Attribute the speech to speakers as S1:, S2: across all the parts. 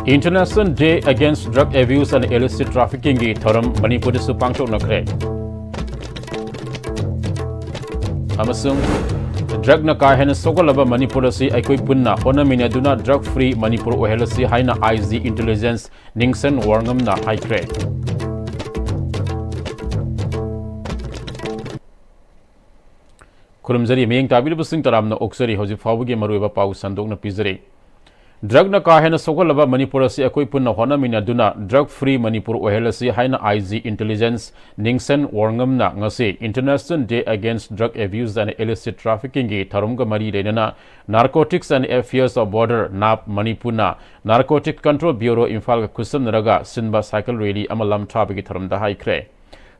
S1: International Day Against Drug Abuse and Illicit Trafficking gi thoram Manipuri su pangthok nakre. Amasung drug na ka hen sokolaba Manipur si aikoi punna honamina duna drug free Manipur ohelasi haina IZ intelligence ningsen warngam na haikre. Kurumzari meyeng tabil busing taram na oksari hoji fawgi marueba pau sandok na pizari. Drug na ka hen sokolaba Manipur si aikoi punna honamina duna drug free Manipur ohelasi haina IZ intelligence ningsen warngam na ngasi International Day Against Drug Abuse and Illicit Trafficking gi tharumga mari renana Narcotics and Affairs of Border NAP Manipurna Narcotic Control Bureau Imphal kusam naraga sinba cycle rally amalam thabigi tharamda haikre.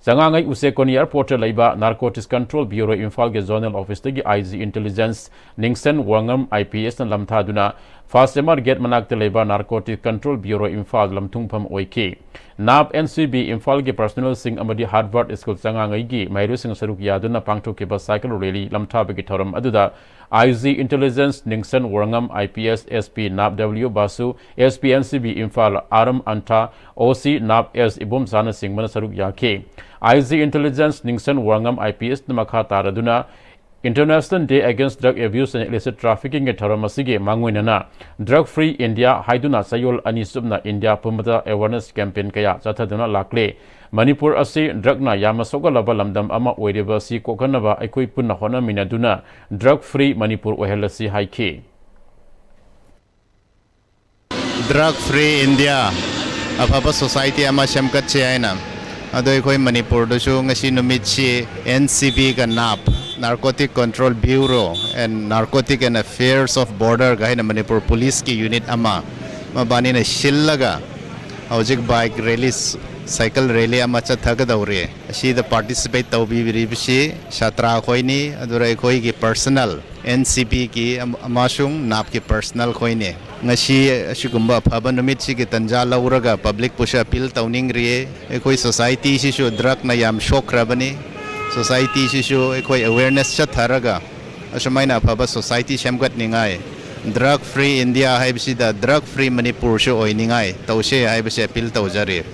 S1: Zangangai Usekoni Airport Laiba Narcotics Control Bureau Imphal ge Zonal Office tagi IZ Intelligence Ningsen Wangam IPS na lamthaduna Fast Emar Gate Manak Laiba Narcotics Control Bureau Imphal lamthungpham oike NAP NCB Imphal ge Personal Sing amadi Harvard School Zangangai gi Mairu Sing Saruk Yaduna pangthok ba cycle rally lamthabigi thoram aduda IZ Intelligence Ningsen Wangam IPS SP NAP W Basu SP NCB Imphal Aram Anta OC NAP S Ibum Sana Sing Mana Saruk Yake IZ Intelligence Ningsen Wangam IPS Namakha Taraduna International Day Against Drug Abuse and Illicit Trafficking at Taramasige Mangwinana Drug Free India Haiduna Sayol Anisubna India Pumata Awareness Campaign Kaya Zataduna Lakle Manipur Asi Drugna Yamasoga Laba Lamdam Ama Wedeva Si Kokanava Aikoi Punna Hona Minaduna Drug Free Manipur Ohelasi Haike
S2: Drug Free India Apapa Society Ama Shamkat Chiana Adoy Koi Manipur Doshu Ngasi Numichi NCB Ganap Narcotic Control Bureau and Narcotic and Affairs of Border Gahina Manipur Police ki unit ama mabani na shillaga hojik bike rallies cycle rally ama chathaga daure she the participate tawbi biribishi shatra khoini adura khoi ki personal NCP ki amasung nap ki personal khoine ngashi ashigumba phaba numit si ki tanja lauraga public pusha appeal tawning rie khoi society si shu drug na yam shock rabani Society sishu ekoi awareness chat haraga asamaina phaba society shamgat ningai drug free India haibsida drug free Manipur shu oiningai tause haibse appeal tawjare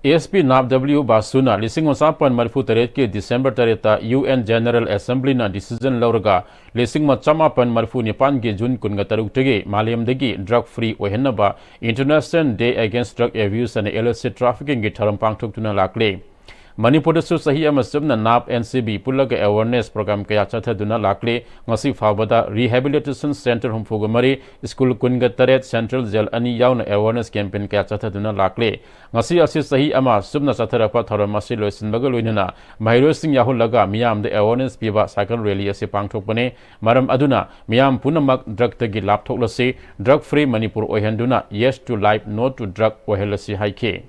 S1: ASP NAP W Basuna Lising Osapan Marfu Taret ke December Tareta UN General Assembly na decision lauraga Lising Machamapan Marfu Nipan ge Jun Kungataruk Tege Maliam Degi drug free ohenaba International Day Against Drug Abuse and Illicit Trafficking ge tharampang thuk tuna lakle Manipur su sahi amasumna NAP NCB pulaga awareness program kaya chathaduna lakle ngasi fawada rehabilitation center humfugamari school kunga taret central jail ani yauna awareness campaign kaya chathaduna lakle ngasi asi sahi ama subna chatharapa tharamasi loisinbaga loinana mahiro sing yahulaga miyam de awareness piba cycle rally ase pangthokpane maram aduna miyam punamak drug tagi lapthoklase drug free Manipur ohenduna yes to life no to drug ohelasi haike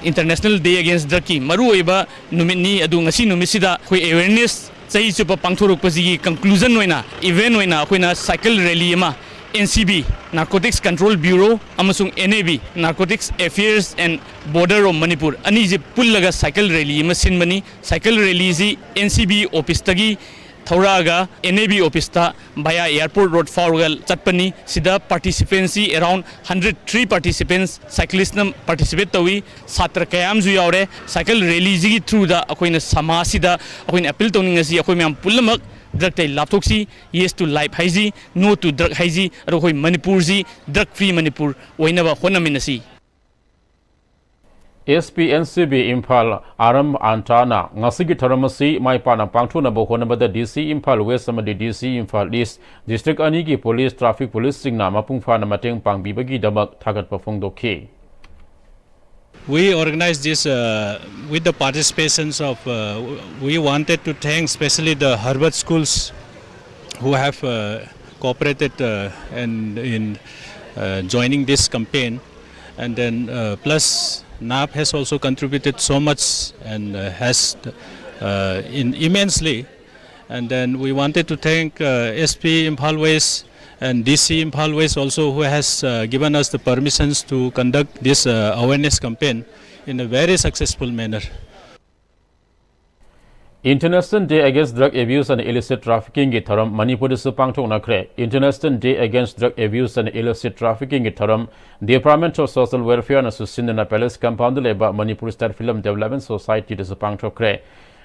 S3: International Day Against Drug ki maru oiba numini adu ngasi numisida khoi awareness chai chupa pangthoruk pasigi conclusion oina event oina khoina cycle rally ma NCB Narcotics Control Bureau amasung NAB Narcotics Affairs and Border of Manipur ani je pullaga cycle rally ma sinmani cycle rally ji NCB office tagi Thauraga NAB office ta via airport road forgal chatpani sida participants around 103 participants cyclists nam participate tawi satra kayam ju yaure cycle rally ji through da akoina sama sida akoina appeal tawning asi akoi myam pulamak drug tai laptoksi yes to life haiji no to drug haiji aro hoi Manipur ji drug free Manipur oinaba honaminasi
S1: SPNCB Imphal Aram Antana Ngasigi Taramasi Maipana Pangtuna Bohonabada DC Imphal West Samadi DC Imphal East District Anigi Police Traffic Police Singna Mapungfana Mateng Pang Bibagi Damak Tagat Pafungdo K.
S4: We organized this with the participations of we wanted to thank especially the Harvard schools who have cooperated and in joining this campaign, and then plus NAP has also contributed so much and has immensely, and then we wanted to thank SP Imphal West and DC Imphal West also, who has given us the permissions to conduct this awareness campaign in a very successful manner.
S1: International Day Against Drug Abuse and Illicit Trafficking gi tharam Manipur su pangthok na khre. International Day Against Drug Abuse and Illicit Trafficking gi tharam Department of Social Welfare na su Sindana Palace Compound leba Manipur State Film Development Society de su pangthok khre.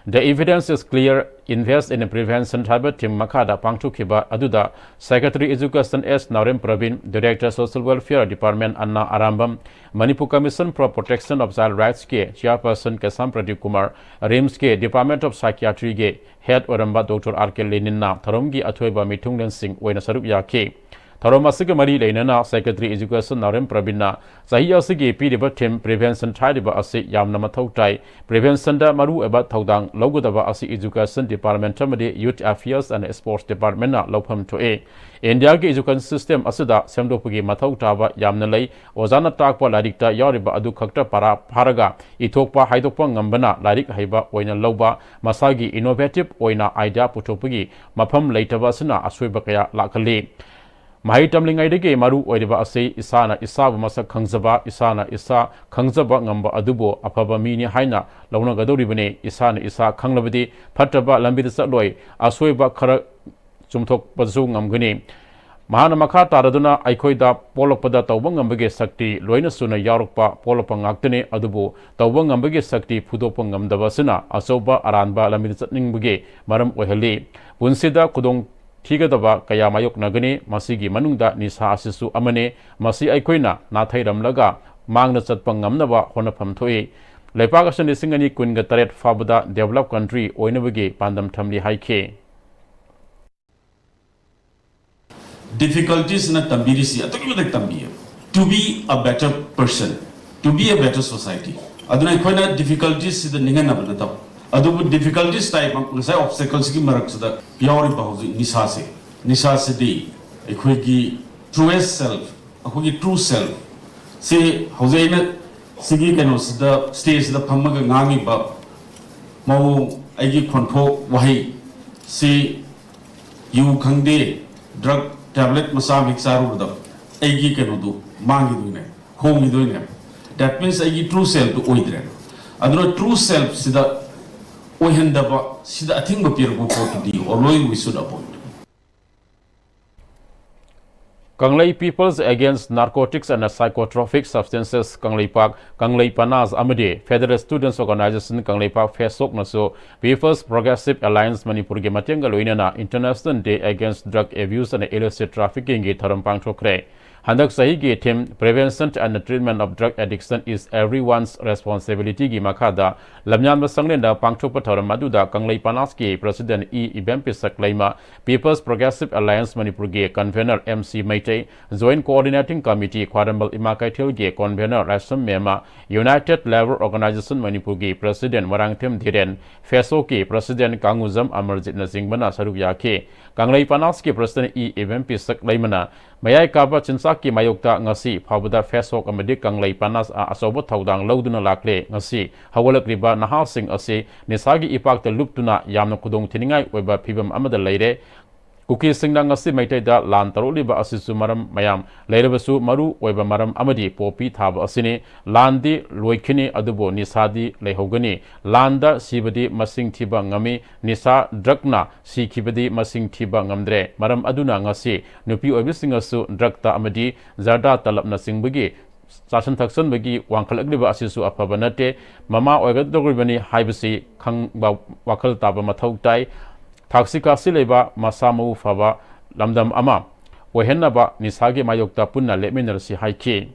S1: The evidence is clear. Invest in prevention habit team makada pangthok khiba aduda Secretary Education S Narem Pravin, Director Social Welfare Department Anna Arambam, Manipur Commission for Protection of Child Rights ke Chairperson Kesam Pradeep Kumar, RIMS ke Department of Psychiatry ke Head Oramba Dr. R.K. Leninna Tharomgi Athoiba Mitunglen Singh Oina Sarup Yake. Tharoma Sika Mari Lenana, Secretary Education Narem Pravina, Sahia Sigi Pidiba Tim, Prevention Tidiba Asi Yamna Matautai, Prevention da Maru about Taudang, Logodaba Asi Education Department Tamadi, Youth Affairs and Sports Department Lopam to A. India Education System Asida, Semdopugi Matautava, Yamnalay, Ozana Takpa Ladikta, Yoriba Adu Kakta Paraga, Itokpa Haidopang Ngambana, Ladik Haiba, Oina Loba, Masagi Innovative, Oina Aida Putopugi, Mapam Laitavasana, Aswibakaya Lakali. Mahai tamlingai dege maru oideba ase isana isabu masa khangzaba isana isa khangzaba ngamba adubo afaba mini haina launa gadoribane isana isa khanglabadi phataba lambida satloi asoiba khara chumthok pazu ngamgani mahana makha taraduna aikhoida polokpada tawba ngambage sakti loina suna yarokpa polopa ngaktene adubo tawba ngambage sakti phudopa ngamdabasina asoba aranba lambida satningbage maram oheli bunsida kudong Tigadaba Kaya Mayok Nagani, Masigi Manunda Nisa Asisu Amane, Masi Aikoina, Nathai Ramlaga, Magna Satpangamnava, Honapam Toy, Lepagasan Singani Kungataret Fabada, developed country, Oinavage, Pandam Tamli Haike.
S5: Difficulties in a Tambirisi, I think like Tambir, to be a better person, to be a better society. Aduna Koina difficulties in the Ninganabata. Adubu difficulties type of obstacles ki maraksuda yauri bahuzi nisase di equigi truest self akogi true self se hauzaina sigi kanos the stage the pamaga ngangi ba mau aigi control wahi se you khangde drug tablet masa mixaru da aigi kanodu mangi duine homi duine that means aigi true self to oidre adro true self sida Ohendaba, Sida, I think of your book to do, or we should appoint.
S1: Kanglei Peoples Against Narcotics and Psychotropic Substances Kanglei Park, Kanglei Panas Amade, Federal Students Organization Kanglei Park Facebook Naso, People's Progressive Alliance Manipur Gematenga Luinana, International Day Against Drug Abuse and Illicit Trafficking Tarampang Chokre. Handak Sahigi Team Prevention and Treatment of Drug Addiction is everyone's responsibility gi makada lamyan basanglenda pangthokpa thoram aduda Kanglei Panaski President Pm-Istv Laima People's Progressive Alliance Manipur ge Convener MC Maitei Joint Coordinating Committee Khwarambal Imakaithil ge Convener Rasam Mema United Labor Organization Manipur ge President Warangthem Dhiren FESO ke President Kanguzam Amarjit Nasingbana Saruk Yakhe Kanglei Panaski President Pm-Istv Laimana Mayai Kaba Chinsaki Mayokta Ngasi Pabada Fesok Amadi Kanglei Panas Asobo Taudang Lauduna Lakle Ngasi Hawalak Riba Nahal Sing Ase Nisagi Ipak the Luptuna Yamna Kudong Tiningai Weba Pibam Amada Lade Kuki Singdang Ngasi Maiteda Lan Taroliba Asisu Maram Mayam Larebasu Maru Weba Maram Amadi Popi Thaba Asini Landi Loikini Adubo Nisadi Lehogani Landa Sibadi Masing Tiba Ngami Nisa Drakna Sikibadi Masing Tiba Ngamdre Maram Aduna Ngasi Nupi Obisingasu Drakta Amadi Zarda Talap Nasingbagi Sashan Taksan Bagi Wankalagriba Asisu Apabanate Mama Ogadogribani Haibasi Kang Wakal Taba Matautai Taksika Sileba Masamu Faba Lamdam Ama Ohenaba Nisage Mayokta Punna Leminarsi Haike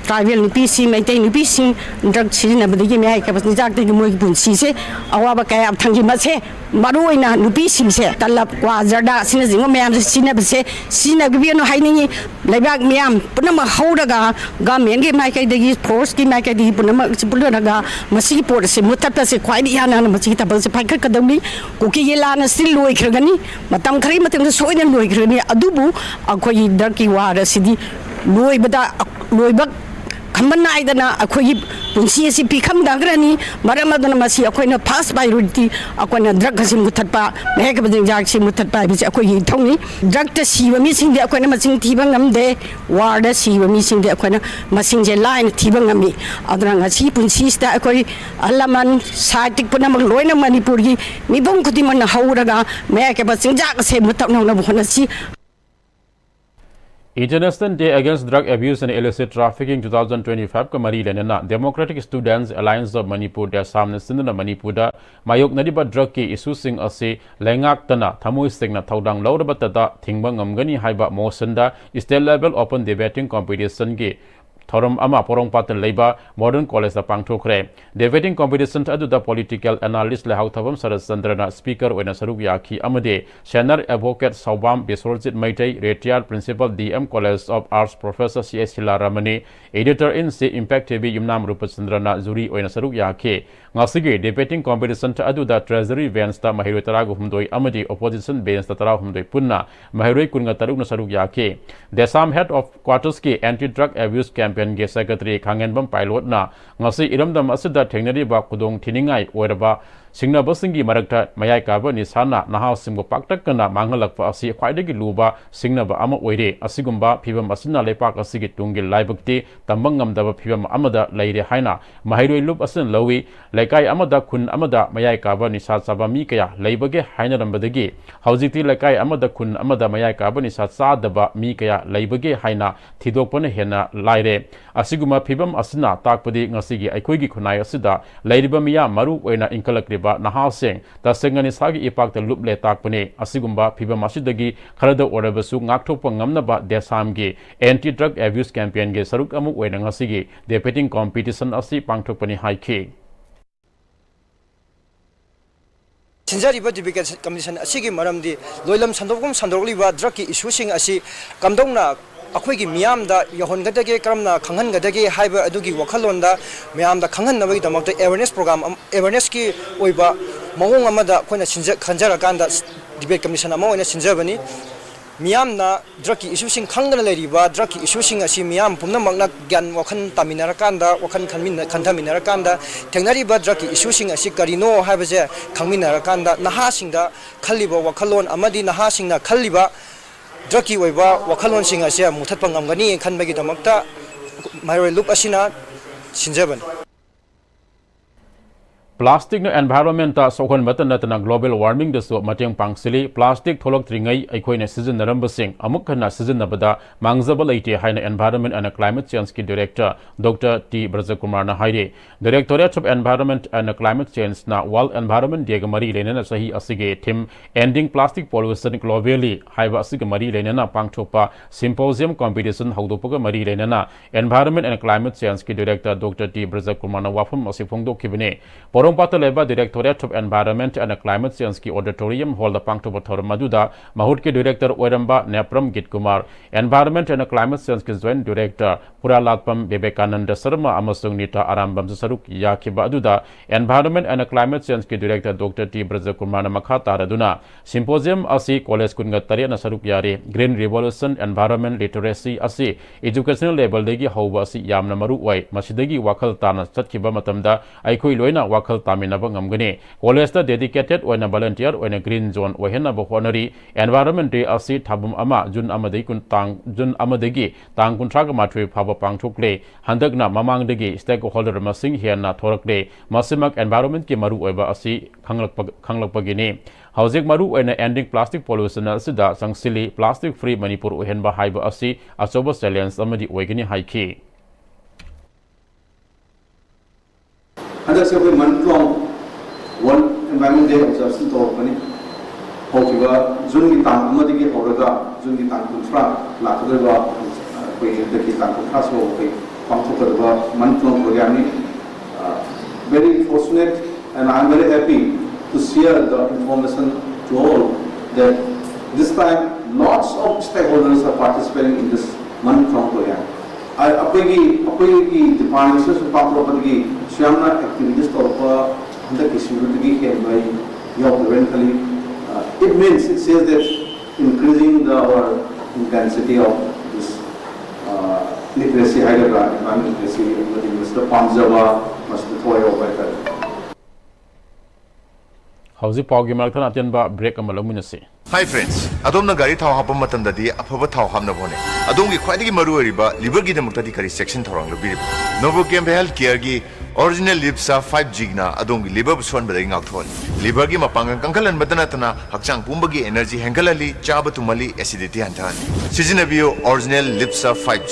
S6: Tribal Nupisi, maintain Nupisi, drug season of the Yamaka was exactly the Moikun Sise, Awabaka of Tangimase, Maruina, Nupisi, Talap, Wazarda, Sinazing, Mam, Sinabase, Sinabiano Haini, Labak Miam, Punama Hodaga, Gami, and Maka, the Porski, Maka, the Punamaga, Masipor, Mutapas, Quadiana, Masita, Pakadami, Cookie Lana, still Loik Ragani, Matam Krimat and the Soil and Loik Adubu, Akoi Darky Wada City, Loibada, Loibak. Kamana idana akogi punsi si pikam dagrani maramadana masi akoina fast priority akoina drug kasi muthatpa mehek bading jak si muthatpa bi akoi thongni drug ta siwa mi sing de akoina masing thiba ngamde war da siwa mi sing de akoina masing je line thiba ngami adra ngasi punsi sta akoi alaman satik puna mag loina manipur gi mibong kuti man hauraga mehek basing jak se mutak na bhona si
S1: International Day Against Drug Abuse and Illicit Trafficking 2025 ka mari lenana Democratic Students Alliance of Manipur da samne sindna Manipur da mayok nadiba drug ki issue sing ase lengak tana thamoi singna thaudang lawraba tada thingba ngamgani haiba motion da state level open debating competition ki Thorum ama porong patan leiba modern college da pangthokre debating competition adu da political analyst le hauthabam sarasandra speaker oina saruk yakhi amade senior advocate Saubam Bisorjit Maitai retired principal DM College of Arts Professor CS Hilaramani editor in C Impact TV Yumnam Rupachandrana Zuri oina saruk yakhi ngasigi debating competition adu da treasury bench ta mahiroi tara humdoi amade opposition bench ta tara humdoi punna mahiroi kunga taruk na saruk yakhi desam head of quarters ki anti drug abuse campaign ge secretary Khangenbam pilot na ngasi iramdam asida thengnari ba kudong thiningai oiraba singnabasinggi marakta mayai kaba ni sana naha simbo paktak kana mangalakpa asi khwaidagi luba singnaba ama oire asigumba phibam asina lepak asigi tunggi laibakti tambangam daba phibam amada leire haina mahairoi lup asin lawi lekai amada khun amada mayai kaba ni sa saba mi kaya leibage haina rambadagi haujiti lekai amada khun amada mayai kaba ni sa sa daba mi kaya leibage haina thidokpana hena laire asiguma phibam asina takpadi ngasigi aikhoigi khunai asida leiriba miya maru oina inkalakri nahaseng tasengani sagi ipak ta luple takpane asigumba phibam asidagi kharada orabasu ngakthokpa ngamnaba desamgi anti drug abuse campaign ge saruk amu oina ngasigi debating competition asi pangthokpani haikhe
S7: Sinjariba debate commission asigi maramdi loilam sandogum sandorliba drug ki issue sing asi kamdongna अखोई मियामदा यहोनगदगे करमना खंगनगदगे हाइबा अदुगी वखलोंदा मियामदा खंगननबगी दमकता अवेयरनेस प्रोग्राम अवेयरनेस की ओइबा मवोंग अमदा अखोइना खंजरकांदा डिबेट कमीशन अमा ओइना सिंजबनी मियामना ड्रग की इश्यूसिंग खंगना लेरिबा ड्रग की इश्यूसिंग असि मियाम पुमनमकना ज्ञान वखन तामिनरकांदा वखन खंथमिनरकांदा थेंगनारिबा ड्रग की इश्यूसिंग असि करिनो हाइबजे खंगमिनरकांदा नहासिंगदा खल्लिबा वखलोन अमदि नहासिंगना खल्लिबा ड्रग की ओइबा वखलोन सिंग असे मुथतपा ngamgani खनबगी दमकता माइरोय लुप असिना सिंजबन
S1: Plastic no environment ta sokhon matan natana global warming da so mateng pangsili plastic tholok tringai aikhoina season naramba sing amuk khana season nabada mangjaba leite haina environment and climate change ki director Dr. T Brajakumar na haire Directorate of Environment and Climate Change na World Environment Day ga mari lenana sahi asige theme ending plastic pollution globally haiba asige mari lenana pangthopa symposium competition haudopaga mari lenana environment and climate change ki director Dr. T Brajakumar na wafam asifongdo kibne Pata leba Directorate of Environment and Climate Change ki auditorium hall da pangthopa thorum maduda mahut ke director oiramba Nepram Git Kumar Environment and Climate Change ki joint director Puralatpam Vivekananda Sharma amasung Nita Arambam saruk yakhiba aduda Environment and Climate Change ki director Dr. T Brajakumar na makha taraduna symposium asi college kunga tare na saruk yare Green Revolution Environment Literacy asi educational level degi hauba asi yamna maru oi masidagi wakhal tana chatkiba matamda aikhoi loina wakhal taminaba ngamgani college ta dedicated oina volunteer oina green zone ohena bo honori environment day asi thabum ama jun amadei kun tang jun amadegi tang kunthra ga mathui phaba pangthokle handakna mamangdegi stakeholder masing hiana thorakle masimak environment ki maru oiba asi khanglakpagini Haujik maru oina ending plastic pollution asida sangsili plastic free Manipur ohenba haiba asi asoba challenge amadi oigini haiki
S8: Ada sebuah mantlong World Environment Day observation to kani hokiba Jun ki tang amadi ki horaga Jun ki tang kuntra lathadeba koi deki tang kuntra so koi pangthokadeba mantlong program ni very fortunate and I am very happy to share the information to all that this time lots of stakeholders are participating in this mantlong program. अपनी department से पात्रोपति श्यामना activities तौर पर अंदर की security के भाई या प्रिवेंटली it means it says that increasing the our intensity of this literacy haidara environment literacy amadi masta pamjaba masta thoi over kar
S1: hauji paugi malthana atenba break amalomina se
S9: Hi friends, adom na gari thau hapam matam dadi afaba thau hamna bone. Adom gi khwai gi maru riba liver gi damukta di kari section thorang lo biri. Novocam health care gi original lipsa 5G na adom gi liver buson badai ngak thon. Liver gi mapangang kangkalan badana tana hakchang pumba gi energy hengalali chaba tumali acidity hantan. Season bio original lipsa 5G.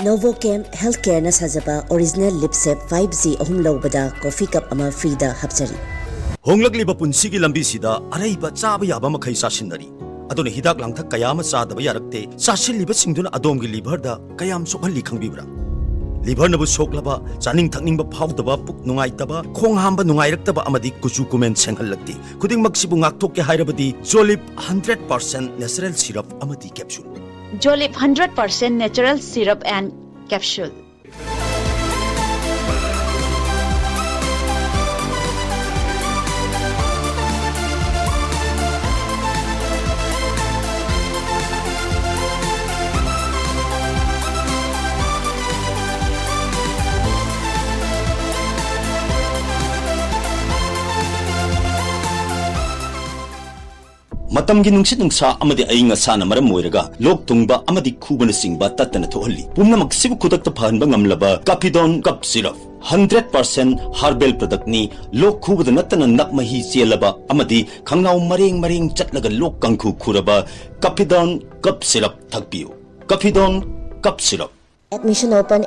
S10: Novocam Healthcare na sajaba original lipsep 5G ahum lawbada coffee cup ama free da hapchari.
S11: Honglakliba punsigi lambi sida araiba chaba yaba makhai sasinari aduna hidak langthak kayama chadaba yarakte sasilliba singduna adomgi liver da kayam sokhalli khangbibra liver nabu soklaba chaning thakningba phawdaba puk nungaitaba khong hamba nungairaktaba amadi kuchu kumen senghallakti khuding maksibu ngakthokke hairabadi Jolip 100% natural syrup amadi capsule
S12: Jolip 100% natural syrup and capsule.
S11: Matamgi nungsit nungsa amadi ainga sana maram moiraga lok tungba amadi khubana singba tatana thohalli pumna maksibu khudakta phanba ngamlaba Capidon cup syrup 100% herbal product ni lok khubada natana nakmahi chelaba amadi khangnau mareng chatlaga lok kangkhu khuraba Capidon cup syrup thakpiu Capidon cup syrup.
S10: Admission open.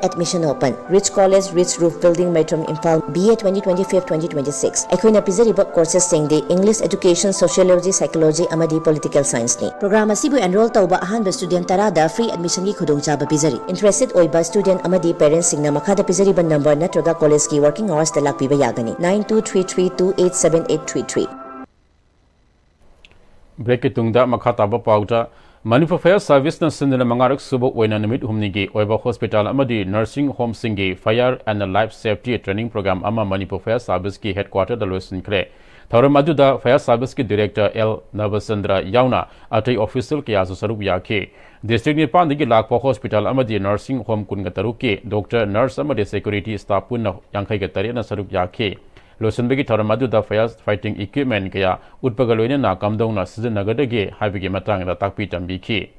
S10: Rich College, Rich Roof Building, Metro Impal, BA 2025-2026. Aikoina pizariba courses singdi English Education, Sociology, Psychology, amadi Political Science ni. Program asibu enroll tauba ahanba student tarada free admission gi khudongchaba pizari. Interested oiba student amadi parents singna makhada pizariba number natraga college ki working hours da lakpiba yagani 9233287833.
S1: break tungda makha taba pauta Manipur Fire Service na sindana mangarak subo oina namit humnigi oiba hospital amadi nursing home singi fire and life safety training program ama Manipur Fire Service ki headquarter da losin kre thoram aduda Fire Service ki director L Navasandra yauna atai official ki asu sarup yakhe district ni pandigi lakpa hospital amadi nursing home kun gataruki doctor nurse amadi security staff punna yankhai ga tare na sarup yakhe Losenbegi Taramadu da fire fighting equipment kaya utpagaloina na kamdong na season nagadage habigi matang da takpi tambiki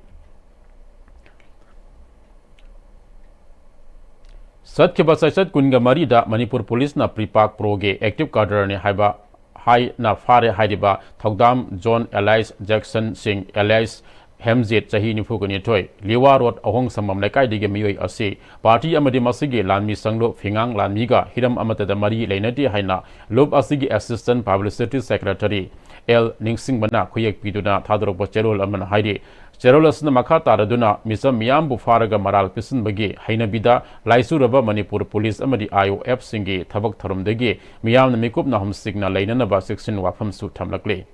S1: Sat ke basasat kunga mari da Manipur police na pripak proge active cadre ne haiba hai na fare haidiba thogdam John Elias Jackson Singh Elias Hemzet Chahi Nifugani Toy, Liwa Road Ahong Samam Lakai Dige Mioi Ase, Party Amadi Masigi Lanmi Sanglo Fingang Lanmiga, Hiram Amata the Mari Lainati Haina, Lob Asigi Assistant Publicity Secretary, L Ningsing Mana, Kuyek Piduna, Tadro Pocherol Aman Haidi, Cherolas Namakata Raduna, Misa Miam Bufaraga Maral Pisan Bagi, Haina Bida, Laisuraba Manipur Police Amadi IOF Singi, Tabak Tarum Dege, Miam Namikup Nahum Signal Lainanaba 16 Wafam Sutamlakle.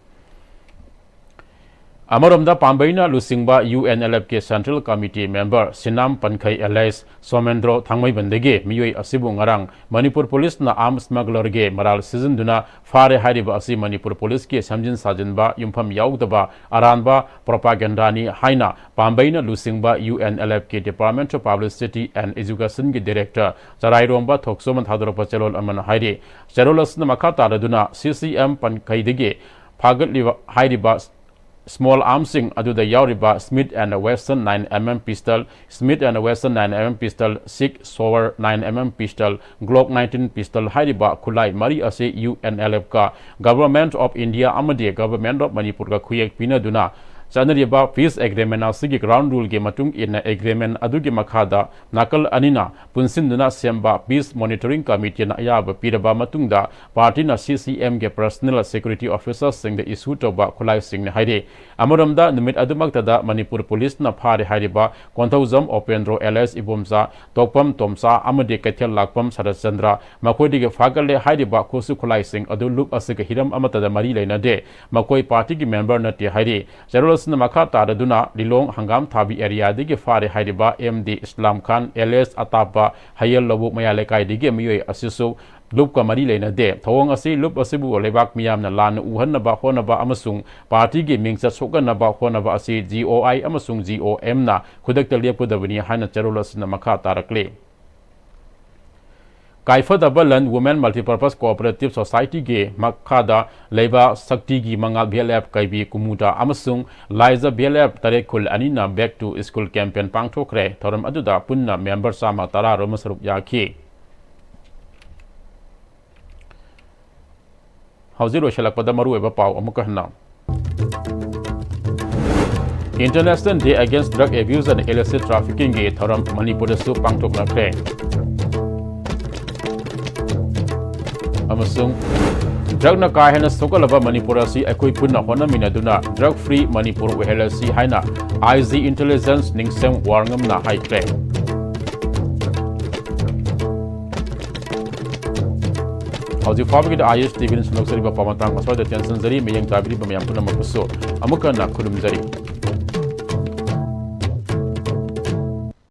S1: Amaramda Pambaina Lusingba UNLF ke Central Committee member Sinam Pankai Elias Somendro Thangmai Bandege Miyoi Asibu Ngarang Manipur Police na arms smuggler ge Maral season duna Fare Hariba Asi Manipur Police ke Samjin Sajanba Yumpham Yaugdaba Aranba Propaganda ni Haina Pambaina Lusingba UNLF ke Department of Publicity and Education ke Director Charairomba Thoksoman Hadropa Chelol Aman Hairi Cherolas na Makata Raduna CCM Pankai Dege Pagat Liva Hariba Small armsing aduda yauriba Smith and Wesson 9mm pistol, Smith and Wesson 9mm pistol, Sig Sauer 9mm pistol, Glock 19 pistol, Hariba Kulai Mari Ase UNLF ka Government of India Amade Government of Manipur ka Kuyek Pina Duna Chanariba peace agreement asigi ground rule ge matung in agreement adugi makhada nakal anina punsinduna semba peace monitoring committee na ayab piraba matungda party na CCM ge personal security officers sing the issue to ba khulai sing ne haire amoramda numit adumakta da Manipur police na phare hariba konthauzam opendro LS ibomsa tokpam tomsa amade kathel lakpam sarachandra makhodi ge fagale hariba khosu khulai sing adu look asige hiram amata da mari leina de makoi party gi member na te haire na Makata Raduna Lilong Hangam Tabi area Digi Fare Hariba MD Islam Khan LS Atapa Hayel Lobu Mayalekai Dige Miwe Asisu lup ka mari leina de thawang asi lup asibu lebak miyam na lan uhan na ba hona ba amasung party gi mingcha sokan na ba hona ba asi GOI amasung GOM na khudak ta lep kodabani hana charulas na makha tarakle Kaifadaba Land Women Multipurpose Cooperative Society ge makhada leiba sakti gi mangal BLF kaibi kumuta amasung Liza BLF tarekul anina back to school campaign pangthokre thoram aduda punna member sama tara romasrup yakhi Hauziro shalakpada maru eba pau amuka hna International Day Against Drug Abuse and Illicit Trafficking ge thoram Manipur su pangthokna kre amasung drug na kahena sokalaba Manipur asi akoi punna hona minaduna drug free Manipur wehelasi haina IZ intelligence ningsem warngam na haikre Hauji fabgi da IS TV sunok sari ba pamatang aswa da tension zari meyang tabiri ba mayam punna makuso amuka na kulum zari